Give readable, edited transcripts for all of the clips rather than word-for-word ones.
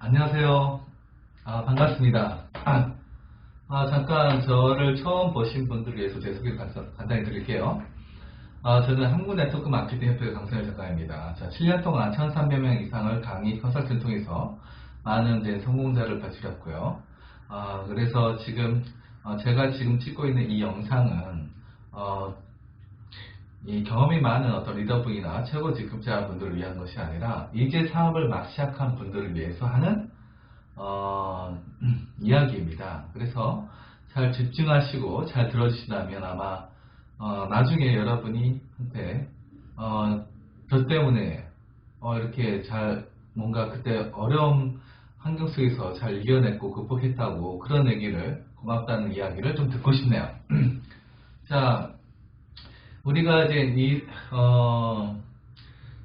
안녕하세요. 반갑습니다. 잠깐 저를 처음 보신 분들을 위해서 제 소개를 간단히 드릴게요. 저는 한국네트워크 마케팅 협회 강성열 작가입니다. 자, 7년 동안 1,300명 이상을 강의 컨설팅을 통해서 많은 이제 성공자를 발굴했고요. 그래서 지금 제가 지금 찍고 있는 이 영상은 이 경험이 많은 어떤 리더분이나 최고 직급자 분들을 위한 것이 아니라 이제 사업을 막 시작한 분들을 위해서 하는 이야기입니다. 그래서 잘 집중하시고 잘 들어주신다면 아마 나중에 여러분이 한테 저 때문에 이렇게 잘 뭔가 그때 어려운 환경 속에서 잘 이겨냈고 극복했다고 그런 얘기를 고맙다는 이야기를 좀 듣고 싶네요. 자, 우리가 이제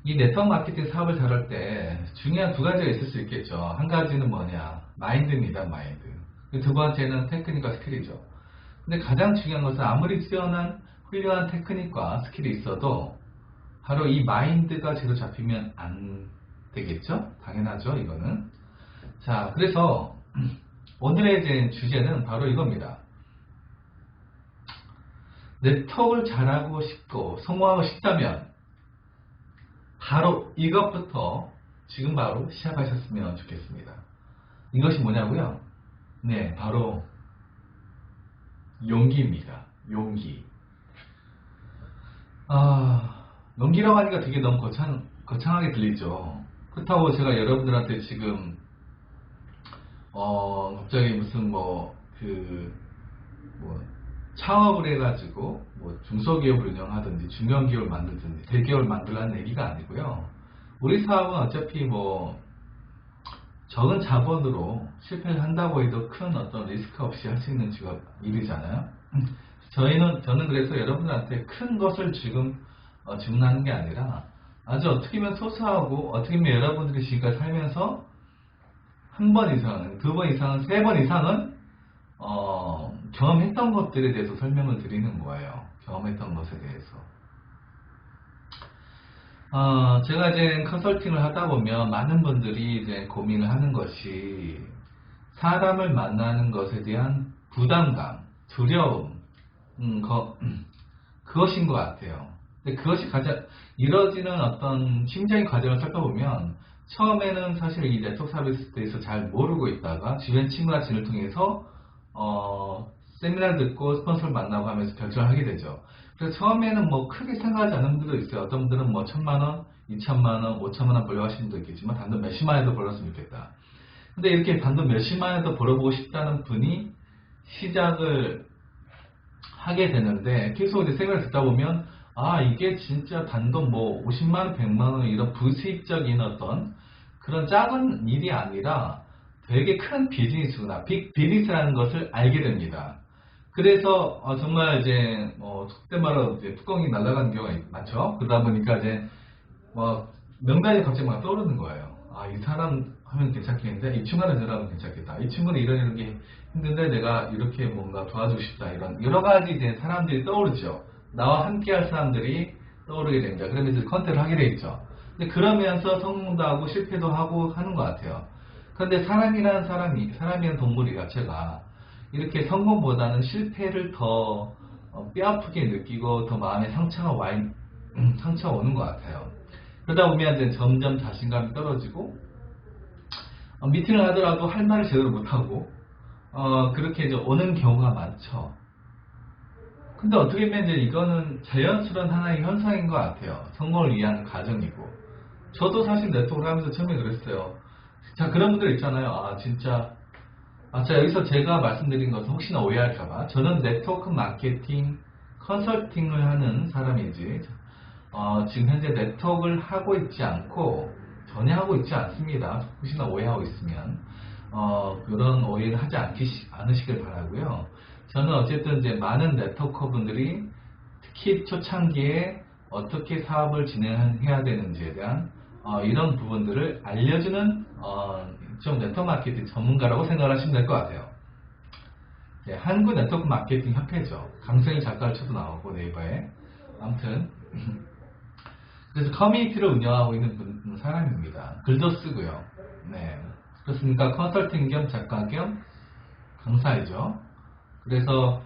이 네트워크 마케팅 사업을 잘할 때 중요한 두 가지가 있을 수 있겠죠. 한 가지는 뭐냐? 마인드입니다, 마인드. 두 번째는 테크닉과 스킬이죠. 근데 가장 중요한 것은 아무리 뛰어난 훌륭한 테크닉과 스킬이 있어도 바로 이 마인드가 제대로 잡히면 안 되겠죠? 당연하죠, 이거는. 자, 그래서 오늘의 이제 주제는 바로 이겁니다. 네트워크를 잘하고 싶고 성공하고 싶다면 바로 이것부터 지금 바로 시작하셨으면 좋겠습니다. 이것이 뭐냐고요? 네, 바로 용기입니다. 용기. 용기라고 하니까 되게 너무 거창하게 들리죠. 그렇다고 제가 여러분들한테 지금 갑자기 무슨 창업을 해가지고 중소기업을 운영하든지 중견기업을 만들든지 대기업을 만들라는 얘기가 아니고요. 우리 사업은 어차피 적은 자본으로 실패를 한다고 해도 큰 어떤 리스크 없이 할 수 있는 직업 일이잖아요. 저는 그래서 여러분들한테 큰 것을 지금 주문하는 게 아니라 아주 어떻게 보면 소소하고 어떻게 보면 여러분들이 지금까지 살면서 한 번 이상은, 두 번 이상은, 세 번 이상은 경험했던 것들에 대해서 설명을 드리는 거예요. 경험했던 것에 대해서. 제가 이제 컨설팅을 하다 보면 많은 분들이 이제 고민을 하는 것이 사람을 만나는 것에 대한 부담감, 두려움, 그것인 것 같아요. 근데 그것이 이뤄지는 어떤 심적인 과정을 살펴보면 처음에는 사실 이 네트워크 서비스에 대해서 잘 모르고 있다가 주변 친구나 지인을 통해서 세미나를 듣고 스폰서를 만나고 하면서 결정을 하게 되죠. 그래서 처음에는 크게 생각하지 않는 분들도 있어요. 어떤 분들은 1,000만원, 2,000만원, 5,000만원 벌려고 하시는 분도 있겠지만 단돈 몇십만원도 벌었으면 좋겠다. 근데 이렇게 단돈 몇십만원도 벌어보고 싶다는 분이 시작을 하게 되는데 계속 이제 세미나를 듣다 보면 이게 진짜 단돈 50만원, 100만원 이런 부수익적인 어떤 그런 작은 일이 아니라 되게 큰 비즈니스구나. 빅 비즈니스라는 것을 알게 됩니다. 그래서 정말 이제 속된 말로 이제 뚜껑이 날아가는 경우가 많죠. 그러다 보니까 이제 명단이 갑자기 막 떠오르는 거예요. 이 사람 하면 괜찮겠는데, 이 친구는 저라면 괜찮겠다. 이 친구는 이런 게 힘든데 내가 이렇게 뭔가 도와주고 싶다. 이런 여러 가지 이제 사람들이 떠오르죠. 나와 함께 할 사람들이 떠오르게 됩니다. 그러면서 컨택을 하게 되겠죠. 근데 그러면서 성공도 하고 실패도 하고 하는 것 같아요. 그런데 사람이란 동물이 자체가 이렇게 성공보다는 실패를 더 뼈아프게 느끼고 더 마음에 상처가 오는 것 같아요. 그러다 보면 이제 점점 자신감이 떨어지고 미팅을 하더라도 할 말을 제대로 못하고 그렇게 이제 오는 경우가 많죠. 근데 어떻게 보면 이제 이거는 자연스러운 하나의 현상인 것 같아요. 성공을 위한 과정이고. 저도 사실 네트워크를 하면서 처음에 그랬어요. 자, 그런 분들 있잖아요. 진짜. 자, 여기서 제가 말씀드린 것은 혹시나 오해할까봐. 저는 네트워크 마케팅 컨설팅을 하는 사람이지, 지금 현재 네트워크를 하고 있지 않고, 전혀 하고 있지 않습니다. 혹시나 오해하고 있으면. 그런 오해를 하지 않으시길 바라고요. 저는 어쨌든 이제 많은 네트워커 분들이 특히 초창기에 어떻게 사업을 진행해야 되는지에 대한 이런 부분들을 알려주는 좀 네트워크 마케팅 전문가라고 생각하시면 될 것 같아요. 네, 한국 네트워크 마케팅 협회죠. 강성일 작가를 쳐도 나오고 네이버에. 아무튼 그래서 커뮤니티를 운영하고 있는 사람입니다. 글도 쓰고요. 네. 그렇습니까? 컨설팅 겸 작가 겸 강사이죠. 그래서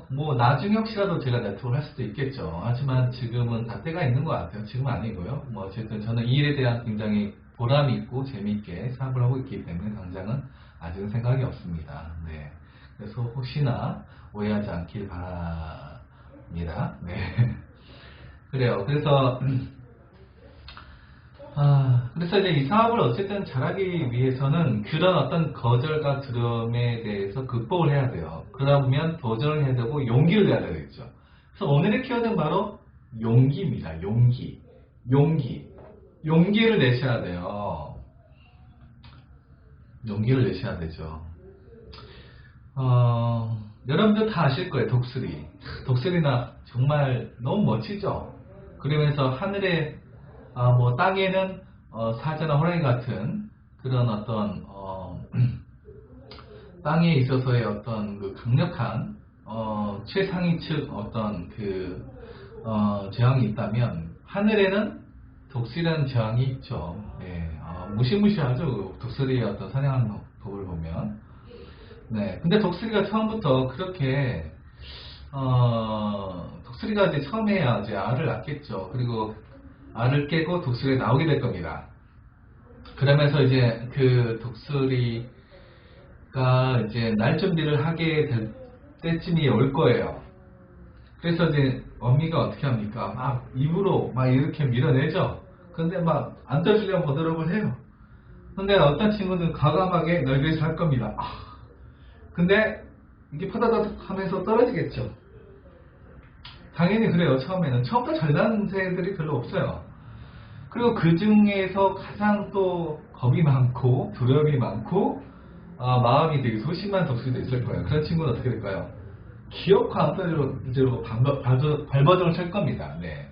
뭐 나중에 혹시라도 제가 네트워크를 할 수도 있겠죠. 하지만 지금은 다 때가 있는 것 같아요. 지금은 아니고요. 뭐 어쨌든 저는 이 일에 대한 굉장히 보람이 있고 재미있게 사업을 하고 있기 때문에 당장은 아직은 생각이 없습니다. 네. 그래서 혹시나 오해하지 않길 바랍니다. 네. 그래요. 그래서 이제 이 사업을 어쨌든 잘하기 위해서는 그런 어떤 거절과 두려움에 대해서 극복을 해야 돼요. 그러다 보면 도전을 해야 되고 용기를 내야 되겠죠. 그래서 오늘의 키워드는 바로 용기입니다. 용기를 내셔야 돼요. 용기를 내셔야 되죠. 여러분들 다 아실 거예요. 독수리나 정말 너무 멋지죠. 그러면서 하늘에 뭐 땅에는 사자나 호랑이 같은 그런 어떤 땅에 있어서의 어떤 그 강력한 최상위층 어떤 그 저항이 있다면 하늘에는 독수리라는 저항이 있죠. 네, 무시무시하죠. 독수리의 어떤 사냥하는 법을 보면. 네, 근데 독수리가 처음부터 그렇게 독수리가 이제 처음에야 이제 알을 낳겠죠. 그리고 알을 깨고 독수리가 나오게 될 겁니다. 그러면서 이제 그 독수리가 이제 날 준비를 하게 될 때쯤이 올 거예요. 그래서 이제 어미가 어떻게 합니까? 막 입으로 막 이렇게 밀어내죠. 근데 막 안 떠주려고 버드럽을 해요. 근데 어떤 친구는 과감하게 널벼에서 할 겁니다. 근데 이게 퍼다닥 하면서 떨어지겠죠. 당연히 그래요. 처음부터 잘 나는 새들이 별로 없어요. 그리고 그 중에서 가장 또 겁이 많고 두려움이 많고 마음이 되게 소심한 독수리도 있을 거예요. 그런 친구는 어떻게 될까요? 기어코 암살로 발버둥을 칠 겁니다. 네.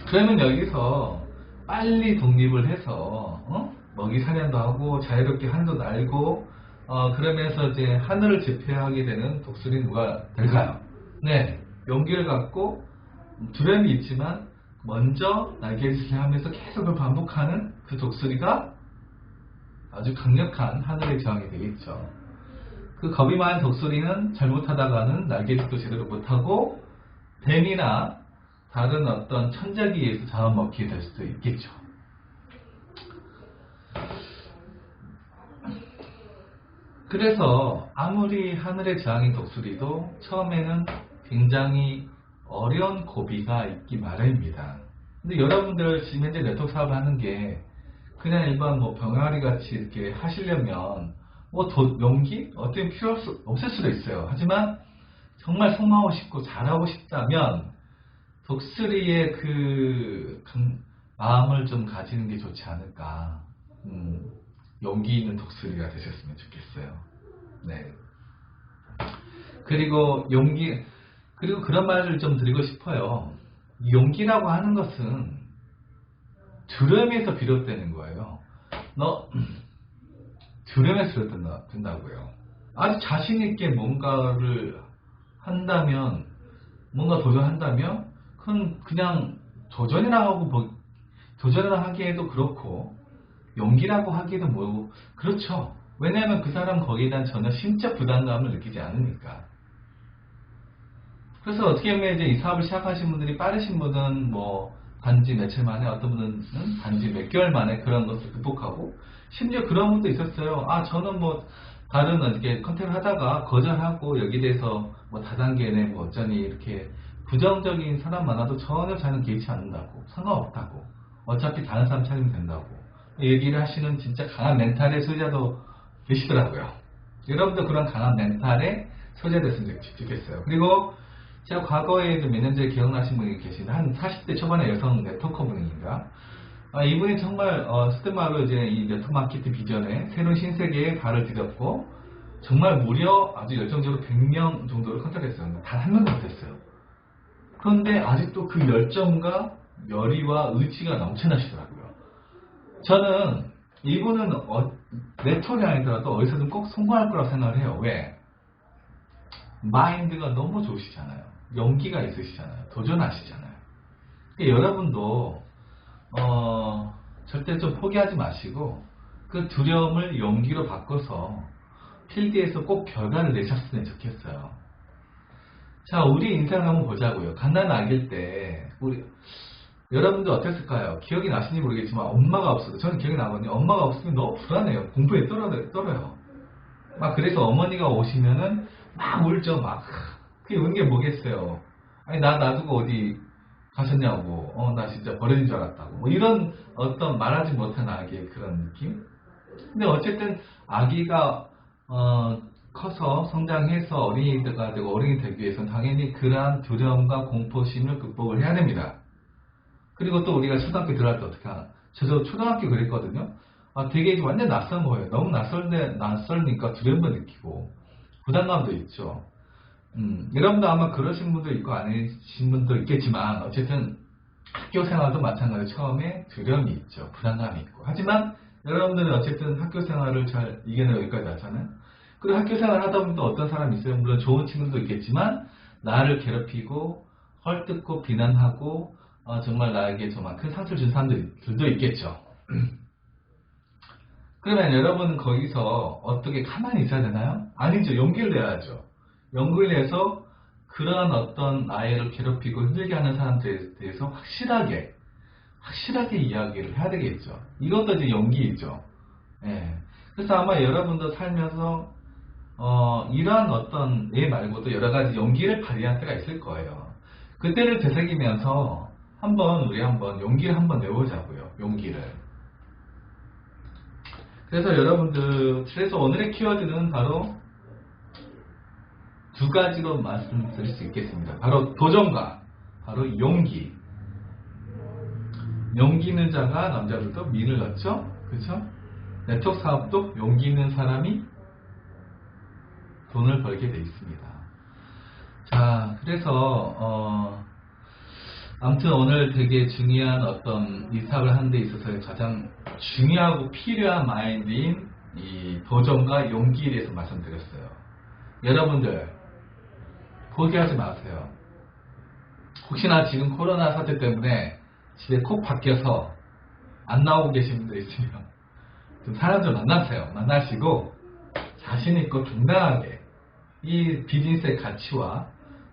그러면 여기서 빨리 독립을 해서 먹이 사냥도 하고 자유롭게 하늘도 날고 그러면서 이제 하늘을 지배하게 되는 독수리 누가 될까요? 네, 용기를 갖고 두려움이 있지만 먼저 날개짓을 하면서 계속 그걸 반복하는 그 독수리가 아주 강력한 하늘의 저항이 되겠죠. 그 겁이 많은 독수리는 잘못하다가는 날개짓도 제대로 못하고 뱀이나 다른 어떤 천적이에서 잡아먹히게 될 수도 있겠죠. 그래서 아무리 하늘의 저항인 독수리도 처음에는 굉장히 어려운 고비가 있기 마련입니다. 근데 여러분들 지금 현재 네트워크 사업을 하는 게 그냥 일반 뭐 병아리 같이 이렇게 하시려면 뭐 용기? 어떻게 필요 없을 수도 있어요. 하지만 정말 성공하고 싶고 잘하고 싶다면 독수리의 그 마음을 좀 가지는 게 좋지 않을까. 용기 있는 독수리가 되셨으면 좋겠어요. 네. 그리고 그런 말을 좀 드리고 싶어요. 용기라고 하는 것은 두려움에서 비롯되는 거예요. 두려움에서 비롯된다고요. 아주 자신있게 뭔가를 한다면, 뭔가 도전한다면, 그건 그냥 도전이라 하기에도 그렇고, 용기라고 하기에도 뭐, 그렇죠. 왜냐하면 그 사람 거기에 대한 전혀 심적 부담감을 느끼지 않으니까. 그래서 어떻게 보면 이제 이 사업을 시작하신 분들이 빠르신 분은 뭐 단지 며칠 만에, 어떤 분은 단지 몇 개월 만에 그런 것을 극복하고, 심지어 그런 분도 있었어요. 저는 뭐 다른 이렇게 컨택을 하다가 거절하고 여기에 대해서 뭐 다단계네 뭐 어쩌니 이렇게 부정적인 사람 많아도 전혀 저는 개의치 않는다고, 상관없다고, 어차피 다른 사람 찾으면 된다고 얘기를 하시는 진짜 강한 멘탈의 소유자도 계시더라고요. 여러분도 그런 강한 멘탈의 소유자 됐으면 좋겠어요. 그리고 제가 과거에 몇 년 전에 기억나신 분이 계신 한 40대 초반의 여성 네트워커 분입니다. 이분이 정말 속된 말로 이제 이 네트워크 마케팅 비전에 새로운 신세계에 발을 디뎠고 정말 무려 아주 열정적으로 100명 정도를 컨택했어요. 단 한 명도 못했어요. 그런데 아직도 그 열정과 열의와 의지가 넘쳐나시더라고요. 저는 이분은 네트워크이 아니더라도 어디서든 꼭 성공할 거라고 생각을 해요. 왜? 마인드가 너무 좋으시잖아요. 용기가 있으시잖아요. 도전하시잖아요. 그러니까 여러분도 절대 좀 포기하지 마시고 그 두려움을 용기로 바꿔서 필드에서 꼭 결과를 내셨으면 좋겠어요. 자, 우리 인생을 한번 보자고요. 갓난 아기일 때 여러분들 어땠을까요? 기억이 나시는지 모르겠지만 엄마가 없어도 저는 기억이 나거든요. 엄마가 없으면 너무 불안해요. 공부에 떨어요. 막 그래서 어머니가 오시면은 막 울죠. 막 그게 우는 게 뭐겠어요. 아니 나 놔두고 어디 가셨냐고. 나 진짜 버려진 줄 알았다고. 뭐 이런 어떤 말하지 못한 아기의 그런 느낌. 근데 어쨌든 아기가 커서 성장해서 어린이가 되고 어른이 되기 위해서는 당연히 그러한 두려움과 공포심을 극복을 해야 됩니다. 그리고 또 우리가 초등학교 들어갈 때 어떻게 하나? 저도 초등학교 그랬거든요. 되게 완전 낯선 거예요. 너무 낯설니까 두려움도 느끼고 부담감도 있죠. 여러분도 아마 그러신 분도 있고 아니신 분도 있겠지만 어쨌든 학교 생활도 마찬가지로 처음에 두려움이 있죠. 부담감이 있고. 하지만 여러분들은 어쨌든 학교 생활을 잘 이겨내고 여기까지 왔잖아요. 그리고 학교 생활을 하다 보면 또 어떤 사람이 있어요. 물론 좋은 친구도 있겠지만 나를 괴롭히고 헐뜯고 비난하고 정말 나에게 정말 큰 상처를 준 사람들도 있겠죠. 그러면 여러분 거기서 어떻게 가만히 있어야 되나요? 아니죠. 용기를 내야죠. 용기를 내서 그러한 어떤 나를 괴롭히고 힘들게 하는 사람들에 대해서 확실하게 이야기를 해야 되겠죠. 이것도 이제 용기이죠. 예. 그래서 아마 여러분도 살면서 이러한 어떤 예 말고도 여러 가지 용기를 발휘할 때가 있을 거예요. 그때를 되새기면서 우리 한번 용기를 한번 내보자고요. 용기를. 그래서 그래서 오늘의 키워드는 바로 두 가지로 말씀드릴 수 있겠습니다. 바로 도전과 바로 용기. 용기 있는 자가 남자들도 민을 넣죠. 그렇죠? 네트워크 사업도 용기 있는 사람이 돈을 벌게 돼 있습니다. 자, 그래서 아무튼 오늘 되게 중요한 어떤 이 사업을 하는 데 있어서 가장 중요하고 필요한 마인드인 이 도전과 용기에 대해서 말씀드렸어요. 여러분들 포기하지 마세요. 혹시나 지금 코로나 사태 때문에 집에 콕 박혀서 안 나오고 계신 분들 있으면 좀 사람 좀 만나세요. 만나시고 자신있고 당당하게 이 비즈니스의 가치와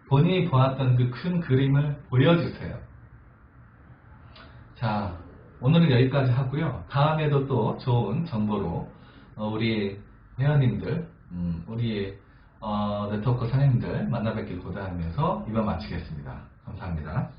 본인이 보았던 그 큰 그림을 보여주세요. 자, 오늘은 여기까지 하고요. 다음에도 또 좋은 정보로 우리 회원님들, 우리 네트워크 사장님들 만나 뵙길 고대하면서 이만 마치겠습니다. 감사합니다.